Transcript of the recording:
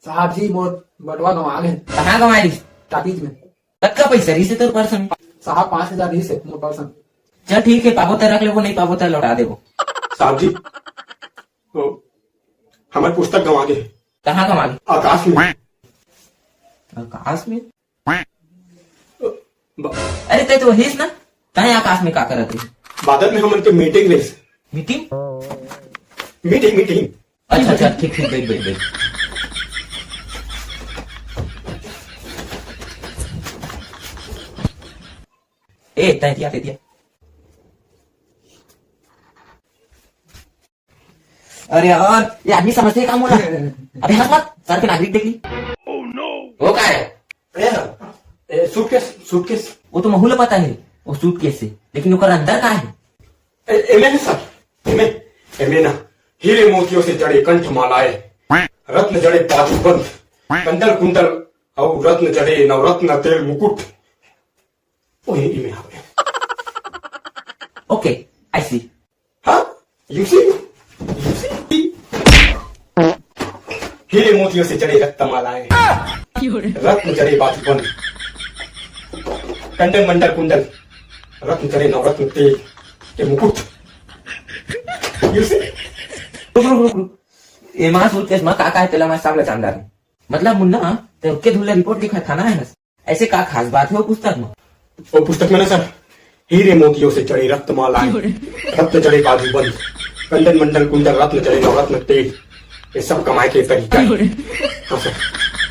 साहब जी मोर बटवा गंवा गए कहाँ कमाई टाकीज में। तक्का पैसा रही से तोर पर्सन साहब 5,000 दी से मोर पर्सन। चल ठीक है, पाबो तय रख ले, वो नहीं पाबो तय लौटा देबो। साहब जी हमारी पुस्तक गंवा गए। कहाँ कमा गई? आकाश में। आकाश में? ब- अरे तय तो वही ना, कहीं आकाश में का करत है? बादल में हमन के मीटिंग रही। मीटिंग? Meeting meeting. अच्छा अच्छा ठीक ठीक, बैठ बैठ बैठ। ए तय दिया दिया। अरे यार ये आदमी समझते हैं काम हो रहा है। अबे हंस मत, सर के नागरिक देख ली। वो क्या है? Suitcase suitcase. वो तो महूल पता है वो सूटकेस से, लेकिन ओकर अंदर का है? एमे ना सर, एमे एमे ना हीरे मोतियों से जड़े कंठ मालाएं, रत्न जड़े बाजूबंद, कंदल कुंदल और रत्न जड़े नवरत्न तेल मुकुट। ओए इमे आवे। ओके आई सी। हाँ यू सी हीरे मोतियों से जड़े रत्नमालाएं, रत्न जड़े बाजूबंद, कंडल मंडल कुंडल, रत्न जड़े नवरत्न तेल के मुकुट। यू सी रुक रुक रुक रुक, ये मां सूटकेस में का है तेला मैं सब जानदार है। मतलब मुन्ना ते के धुले रिपोर्ट लिखा था ना है, ऐसे का खास बात है वो पुस्तक में? वो पुस्तक में ना सर हीरे मोतियों से जड़े रत्नमालाएं, रत्न जड़े बाजूबंद, कंडल मंडल कुंडल, रत्न जड़े नवरत्न तेल, ये सब कमाए के तरीका है। हाँ सर।